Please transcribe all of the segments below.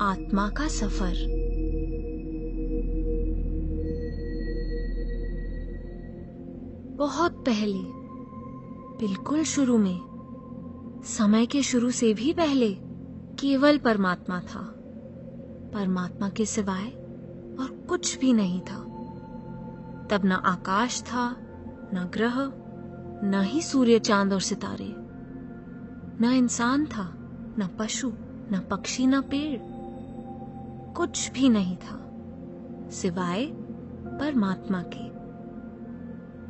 आत्मा का सफर। बहुत पहले, बिल्कुल शुरू में, समय के शुरू से भी पहले केवल परमात्मा था। परमात्मा के सिवाय और कुछ भी नहीं था। तब न आकाश था, न ग्रह, न ही सूर्य, चांद और सितारे। न इंसान था, न पशु, न पक्षी, न पेड़। कुछ भी नहीं था सिवाय परमात्मा के।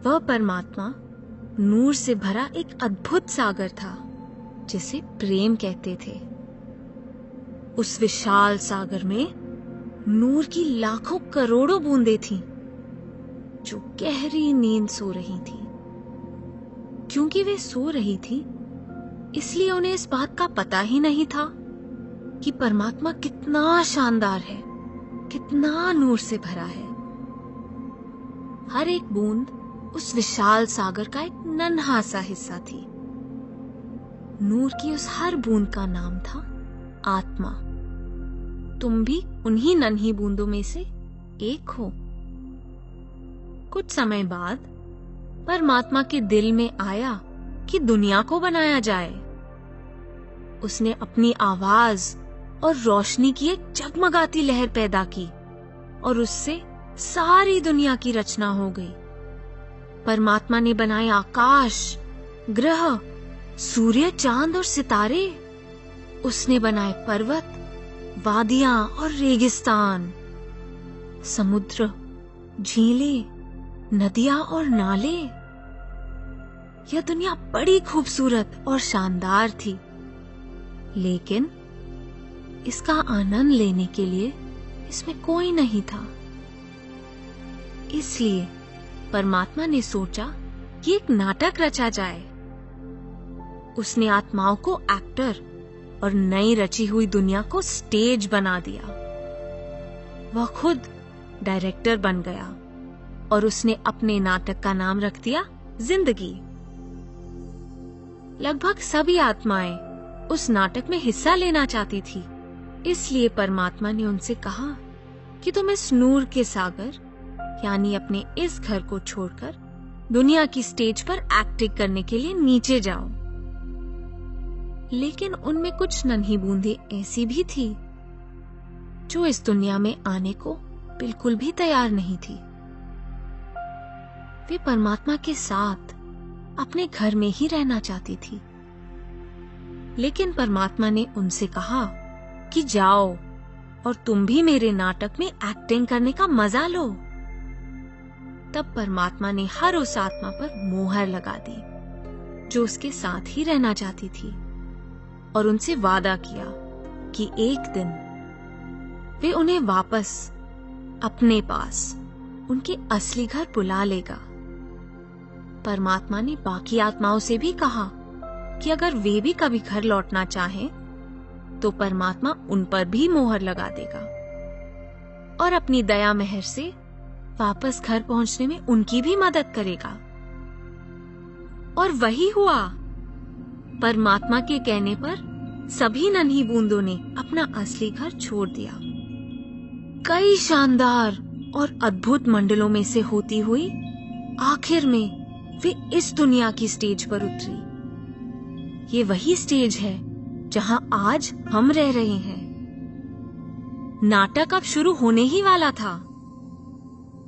वह परमात्मा नूर से भरा एक अद्भुत सागर था जिसे प्रेम कहते थे। उस विशाल सागर में नूर की लाखों करोड़ों बूंदें थीं जो गहरी नींद सो रही थीं। क्योंकि वे सो रही थी, इसलिए उन्हें इस बात का पता ही नहीं था कि परमात्मा कितना शानदार है, कितना नूर से भरा है। हर एक बूंद उस विशाल सागर का एक नन्हा सा हिस्सा थी। नूर की उस हर बूंद का नाम था आत्मा। तुम भी उन्हीं नन्ही बूंदों में से एक हो। कुछ समय बाद परमात्मा के दिल में आया कि दुनिया को बनाया जाए। उसने अपनी आवाज और रोशनी की एक जगमगाती लहर पैदा की और उससे सारी दुनिया की रचना हो गई। परमात्मा ने बनाए आकाश, ग्रह, सूर्य, चांद और सितारे। उसने बनाए पर्वत, वादियां और रेगिस्तान, समुद्र, झीलें, नदियां और नाले। यह दुनिया बड़ी खूबसूरत और शानदार थी, लेकिन इसका आनंद लेने के लिए इसमें कोई नहीं था। इसलिए परमात्मा ने सोचा कि एक नाटक रचा जाए। उसने आत्माओं को एक्टर और नई रची हुई दुनिया को स्टेज बना दिया। वह खुद डायरेक्टर बन गया और उसने अपने नाटक का नाम रख दिया जिंदगी। लगभग सभी आत्माएं उस नाटक में हिस्सा लेना चाहती थी। इसलिए परमात्मा ने उनसे कहा कि तुम इस नूर के सागर यानी अपने इस घर को छोड़कर दुनिया की स्टेज पर एक्टिंग करने के लिए नीचे जाओ। लेकिन उनमें कुछ नन्ही बूंदें ऐसी भी थी जो इस दुनिया में आने को बिल्कुल भी तैयार नहीं थी। वे परमात्मा के साथ अपने घर में ही रहना चाहती थी। लेकिन परमात्मा ने उनसे कहा कि जाओ और तुम भी मेरे नाटक में एक्टिंग करने का मजा लो। तब परमात्मा ने हर उस आत्मा पर मोहर लगा दी जो उसके साथ ही रहना चाहती थी और उनसे वादा किया कि एक दिन वे उन्हें वापस अपने पास उनके असली घर बुला लेगा। परमात्मा ने बाकी आत्माओं से भी कहा कि अगर वे भी कभी घर लौटना चाहें तो परमात्मा उन पर भी मोहर लगा देगा और अपनी दया मेहर से वापस घर पहुंचने में उनकी भी मदद करेगा। और वही हुआ। परमात्मा के कहने पर सभी नन्ही बूंदों ने अपना असली घर छोड़ दिया। कई शानदार और अद्भुत मंडलों में से होती हुई आखिर में वे इस दुनिया की स्टेज पर उतरी। ये वही स्टेज है जहां आज हम रह रहे हैं। नाटक अब शुरू होने ही वाला था।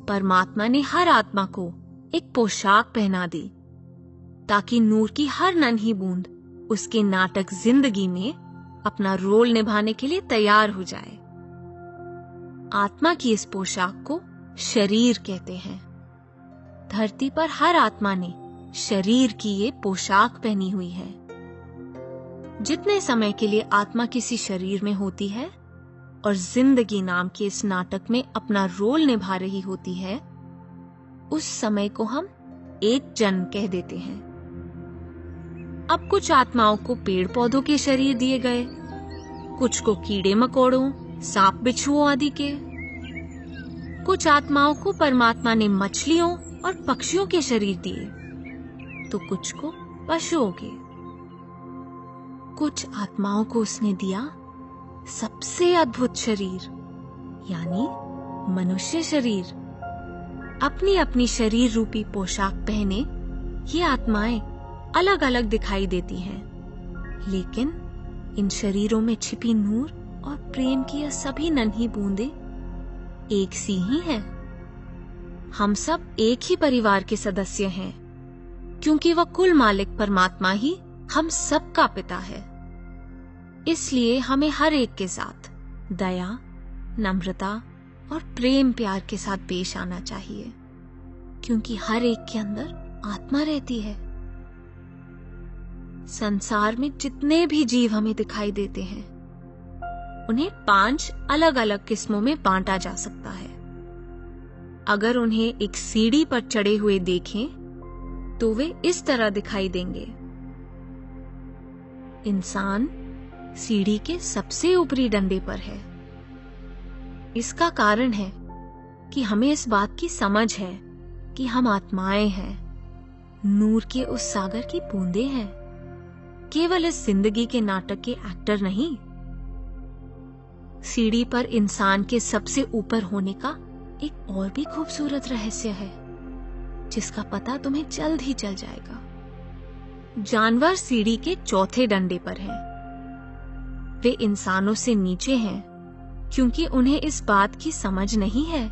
परमात्मा ने हर आत्मा को एक पोशाक पहना दी ताकि नूर की हर नन्ही बूंद उसके नाटक जिंदगी में अपना रोल निभाने के लिए तैयार हो जाए। आत्मा की इस पोशाक को शरीर कहते हैं। धरती पर हर आत्मा ने शरीर की ये पोशाक पहनी हुई है। जितने समय के लिए आत्मा किसी शरीर में होती है और जिंदगी नाम के इस नाटक में अपना रोल निभा रही होती है, उस समय को हम एक जन्म कह देते हैं। अब कुछ आत्माओं को पेड़ पौधों के शरीर दिए गए, कुछ को कीड़े मकोड़ों, सांप बिच्छुओं आदि के। कुछ आत्माओं को परमात्मा ने मछलियों और पक्षियों के शरीर दिए, तो कुछ को पशुओं के। कुछ आत्माओं को उसने दिया सबसे अद्भुत शरीर यानी मनुष्य शरीर। अपनी अपनी शरीर रूपी पोशाक पहने ये आत्माएं अलग अलग दिखाई देती हैं, लेकिन इन शरीरों में छिपी नूर और प्रेम की यह सभी नन्ही बूंदें एक सी ही हैं। हम सब एक ही परिवार के सदस्य हैं, क्योंकि वह कुल मालिक परमात्मा ही हम सब का पिता है। इसलिए हमें हर एक के साथ दया, नम्रता और प्रेम प्यार के साथ पेश आना चाहिए, क्योंकि हर एक के अंदर आत्मा रहती है। संसार में जितने भी जीव हमें दिखाई देते हैं, उन्हें 5 अलग अलग किस्मों में बांटा जा सकता है। अगर उन्हें एक सीढ़ी पर चढ़े हुए देखें तो वे इस तरह दिखाई देंगे। इंसान सीढ़ी के सबसे ऊपरी डंडे पर है। इसका कारण है कि हमें इस बात की समझ है कि हम आत्माएं हैं, नूर के उस सागर की बूंदें हैं, केवल इस जिंदगी के नाटक के एक्टर नहीं। सीढ़ी पर इंसान के सबसे ऊपर होने का एक और भी खूबसूरत रहस्य है, जिसका पता तुम्हें जल्द ही चल जाएगा। जानवर सीढ़ी के चौथे डंडे पर हैं। वे इंसानों से नीचे हैं, क्योंकि उन्हें इस बात की समझ नहीं है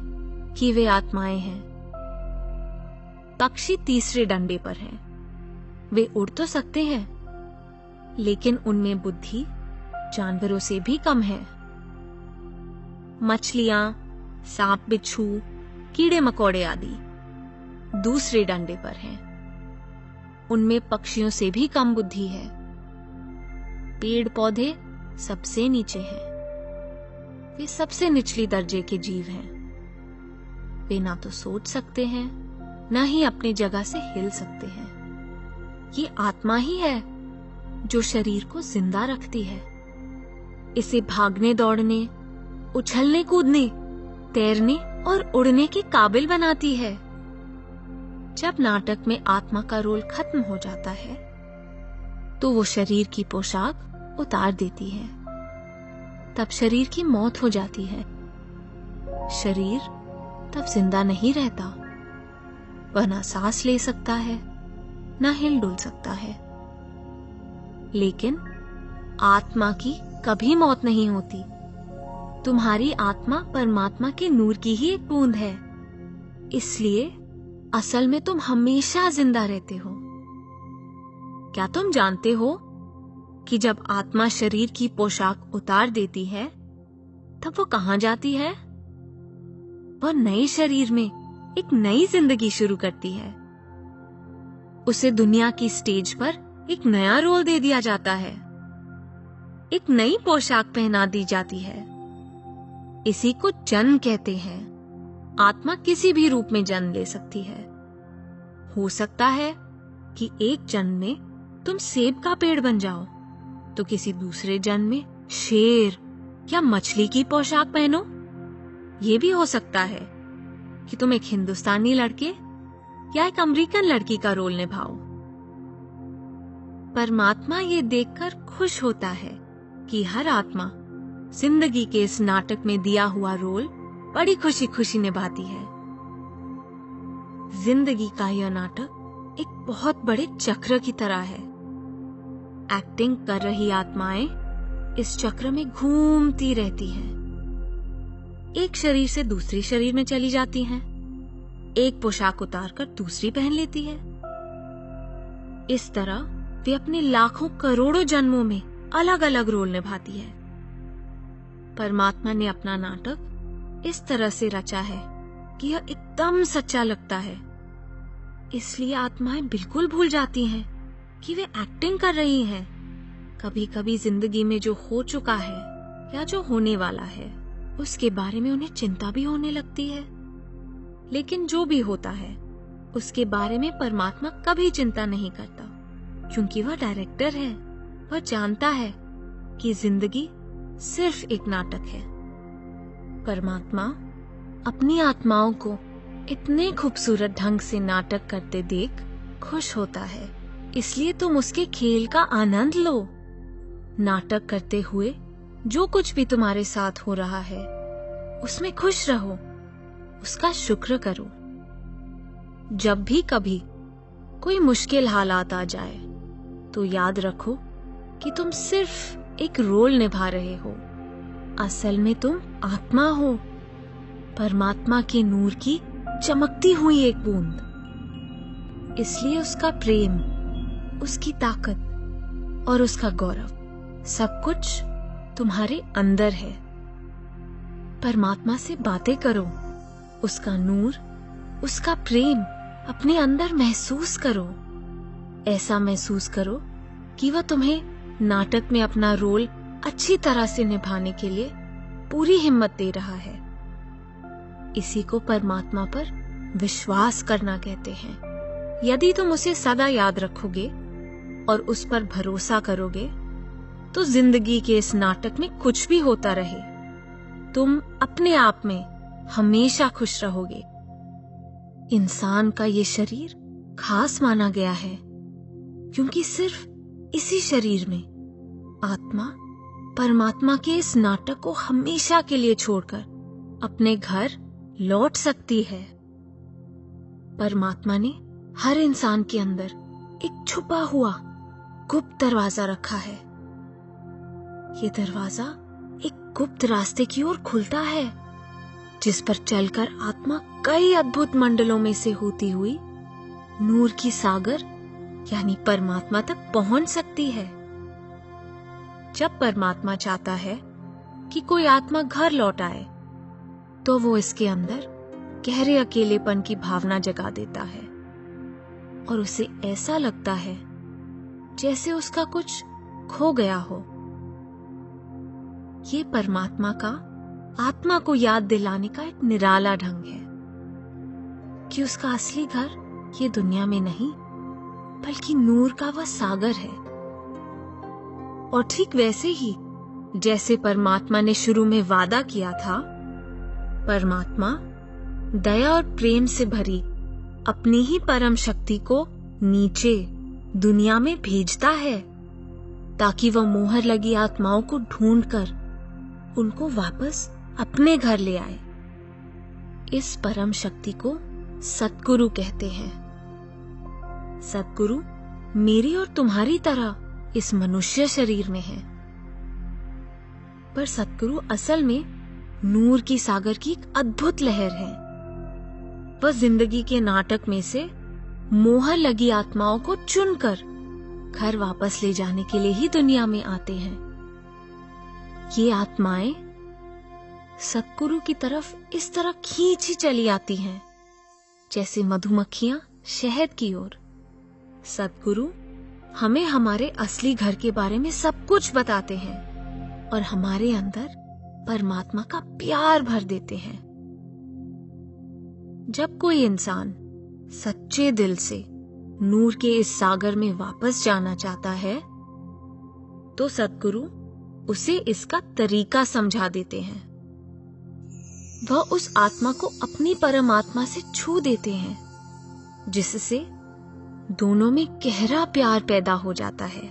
कि वे आत्माएं हैं। पक्षी तीसरे डंडे पर हैं। वे उड़ तो सकते हैं, लेकिन उनमें बुद्धि जानवरों से भी कम है। मछलियां, सांप, बिच्छू, कीड़े मकोड़े आदि दूसरे डंडे पर हैं। उनमें पक्षियों से भी कम बुद्धि है। पेड़ पौधे सबसे नीचे हैं। वे सबसे निचली दर्जे के जीव हैं। वे ना तो सोच सकते हैं, ना ही अपनी जगह से हिल सकते हैं। ये आत्मा ही है जो शरीर को जिंदा रखती है, इसे भागने दौड़ने, उछलने कूदने, तैरने और उड़ने के काबिल बनाती है। जब नाटक में आत्मा का रोल खत्म हो जाता है, तो वो शरीर की पोशाक उतार देती है। तब शरीर की मौत हो जाती है। शरीर तब जिंदा नहीं रहता। वह ना सांस ले सकता है, ना हिल डुल सकता है। लेकिन आत्मा की कभी मौत नहीं होती। तुम्हारी आत्मा परमात्मा के नूर की ही एक बूंद है, इसलिए असल में तुम हमेशा जिंदा रहते हो। क्या तुम जानते हो कि जब आत्मा शरीर की पोशाक उतार देती है, तब वो कहां जाती है? वह नए शरीर में एक नई जिंदगी शुरू करती है। उसे दुनिया की स्टेज पर एक नया रोल दे दिया जाता है। एक नई पोशाक पहना दी जाती है। इसी को जन्म कहते हैं। आत्मा किसी भी रूप में जन्म ले सकती है। हो सकता है कि एक जन्म में तुम सेब का पेड़ बन जाओ, तो किसी दूसरे जन्म में शेर या मछली की पोशाक पहनो। ये भी हो सकता है कि तुम एक हिंदुस्तानी लड़के या एक अमेरिकन लड़की का रोल निभाओ। परमात्मा ये देखकर खुश होता है कि हर आत्मा जिंदगी के इस नाटक में दिया हुआ रोल बड़ी खुशी खुशी निभाती है। जिंदगी का यह नाटक एक बहुत बड़े चक्र की तरह है। एक्टिंग कर रही आत्माएं इस चक्र में घूमती रहती हैं। एक शरीर से दूसरे शरीर में चली जाती हैं। एक पोशाक उतारकर दूसरी पहन लेती है। इस तरह वे अपने लाखों करोड़ों जन्मों में अलग अलग रोल निभाती है। परमात्मा ने अपना नाटक इस तरह से रचा है कि यह एकदम सच्चा लगता है। इसलिए आत्माएं बिल्कुल भूल जाती हैं कि वे एक्टिंग कर रही हैं। कभी कभी जिंदगी में जो हो चुका है या जो होने वाला है, उसके बारे में उन्हें चिंता भी होने लगती है। लेकिन जो भी होता है, उसके बारे में परमात्मा कभी चिंता नहीं करता, क्योंकि वह डायरेक्टर है। वह जानता है कि जिंदगी सिर्फ एक नाटक है। परमात्मा अपनी आत्माओं को इतने खूबसूरत ढंग से नाटक करते देख खुश होता है। इसलिए तुम उसके खेल का आनंद लो। नाटक करते हुए जो कुछ भी तुम्हारे साथ हो रहा है उसमें खुश रहो, उसका शुक्र करो। जब भी कभी कोई मुश्किल हालात आ जाए तो याद रखो कि तुम सिर्फ एक रोल निभा रहे हो। असल में तुम आत्मा हो, परमात्मा के नूर की चमकती हुई एक बूंद। इसलिए उसका प्रेम, उसकी ताकत और उसका गौरव सब कुछ तुम्हारे अंदर है। परमात्मा से बातें करो, उसका नूर, उसका प्रेम अपने अंदर महसूस करो। ऐसा महसूस करो कि वह तुम्हें नाटक में अपना रोल अच्छी तरह से निभाने के लिए पूरी हिम्मत दे रहा है। इसी को परमात्मा पर विश्वास करना कहते हैं। यदि तुम उसे सदा याद रखोगे और उस पर भरोसा करोगे तो जिंदगी के इस नाटक में कुछ भी होता रहे, तुम अपने आप में हमेशा खुश रहोगे। इंसान का ये शरीर खास माना गया है क्योंकि सिर्फ इसी शरीर में आत्मा परमात्मा के इस नाटक को हमेशा के लिए छोड़कर अपने घर लौट सकती है। परमात्मा ने हर इंसान के अंदर एक छुपा हुआ गुप्त दरवाजा रखा है। ये दरवाजा एक गुप्त रास्ते की ओर खुलता है जिस पर चलकर आत्मा कई अद्भुत मंडलों में से होती हुई नूर की सागर यानी परमात्मा तक पहुंच सकती है। जब परमात्मा चाहता है कि कोई आत्मा घर लौट आए तो वो इसके अंदर गहरे अकेलेपन की भावना जगा देता है और उसे ऐसा लगता है जैसे उसका कुछ खो गया हो। ये परमात्मा का आत्मा को याद दिलाने का एक निराला ढंग है कि उसका असली घर ये दुनिया में नहीं बल्कि नूर का वह सागर है। और ठीक वैसे ही जैसे परमात्मा ने शुरू में वादा किया था, परमात्मा दया और प्रेम से भरी अपनी ही परम शक्ति को नीचे दुनिया में भेजता है ताकि वह मोहर लगी आत्माओं को ढूंढकर उनको वापस अपने घर ले आए। इस परम शक्ति को सतगुरु कहते हैं। सतगुरु मेरी और तुम्हारी तरह इस मनुष्य शरीर में है, पर सतगुरु असल में नूर की सागर की एक अद्भुत लहर है। वह जिंदगी के नाटक में से मोहर लगी आत्माओं को चुनकर घर वापस ले जाने के लिए ही दुनिया में आते हैं। ये आत्माएं सतगुरु की तरफ इस तरह खींची चली आती हैं जैसे मधुमक्खियां शहद की ओर। सतगुरु हमें हमारे असली घर के बारे में सब कुछ बताते हैं और हमारे अंदर परमात्मा का प्यार भर देते हैं। जब कोई इंसान सच्चे दिल से नूर के इस सागर में वापस जाना चाहता है तो सतगुरु उसे इसका तरीका समझा देते हैं। वह उस आत्मा को अपनी परमात्मा से छू देते हैं जिससे दोनों में गहरा प्यार पैदा हो जाता है।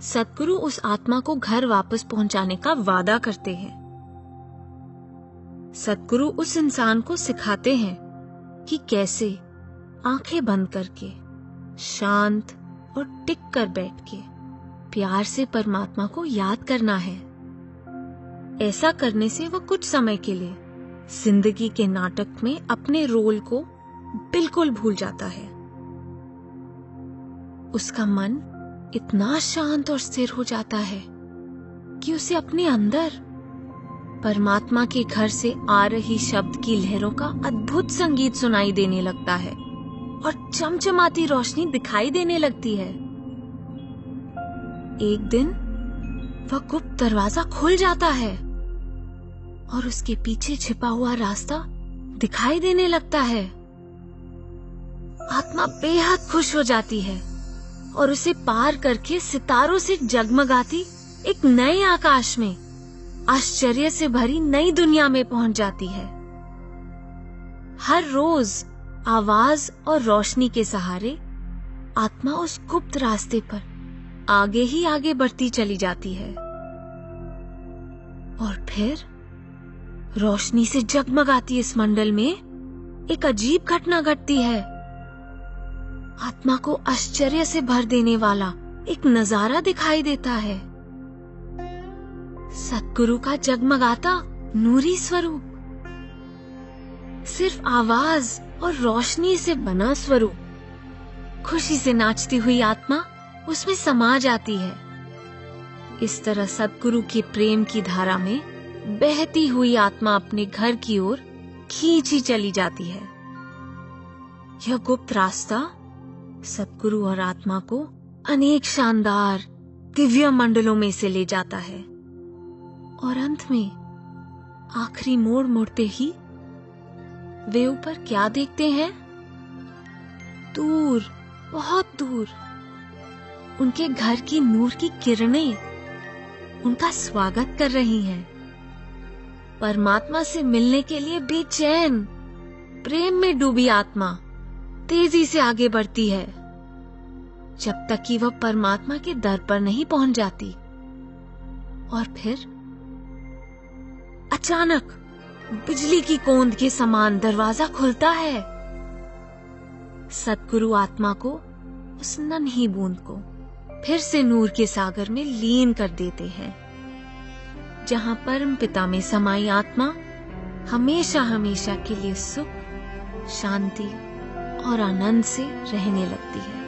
सतगुरु उस आत्मा को घर वापस पहुंचाने का वादा करते हैं। सतगुरु उस इंसान को सिखाते हैं कि कैसे आंखें बंद करके शांत और टिक कर बैठ के प्यार से परमात्मा को याद करना है। ऐसा करने से वह कुछ समय के लिए जिंदगी के नाटक में अपने रोल को बिल्कुल भूल जाता है। उसका मन इतना शांत और स्थिर हो जाता है कि उसे अपने अंदर परमात्मा के घर से आ रही शब्द की लहरों का अद्भुत संगीत सुनाई देने लगता है और चमचमाती रोशनी दिखाई देने लगती है। एक दिन वह गुप्त दरवाजा खुल जाता है और उसके पीछे छिपा हुआ रास्ता दिखाई देने लगता है। आत्मा बेहद खुश हो जाती है और उसे पार करके सितारों से जगमगाती एक नए आकाश में आश्चर्य से भरी नई दुनिया में पहुंच जाती है। हर रोज आवाज और रोशनी के सहारे आत्मा उस गुप्त रास्ते पर आगे ही आगे बढ़ती चली जाती है और फिर रोशनी से जगमगाती इस मंडल में एक अजीब घटना घटती है। आत्मा को आश्चर्य से भर देने वाला एक नजारा दिखाई देता है। सतगुरु का जगमगाता नूरी स्वरूप, सिर्फ आवाज और रोशनी से बना स्वरूप। खुशी से नाचती हुई आत्मा उसमें समा जाती है। इस तरह सतगुरु के प्रेम की धारा में बहती हुई आत्मा अपने घर की ओर खींची चली जाती है। यह गुप्त रास्ता सतगुरु और आत्मा को अनेक शानदार दिव्य मंडलों में से ले जाता है और अंत में आखिरी मोड़ मुड़ते ही वे ऊपर क्या देखते हैं? दूर, बहुत दूर उनके घर की नूर की किरणें उनका स्वागत कर रही हैं। परमात्मा से मिलने के लिए बेचैन, प्रेम में डूबी आत्मा तेजी से आगे बढ़ती है, जब तक कि वह परमात्मा के दर पर नहीं पहुंच जाती। और फिर अचानक बिजली की कौंद के समान दरवाजा खुलता है। सतगुरु आत्मा को, उस नन्ही बूंद को फिर से नूर के सागर में लीन कर देते हैं, जहां परम पिता में समाई आत्मा हमेशा हमेशा के लिए सुख, शांति और आनंद से रहने लगती है।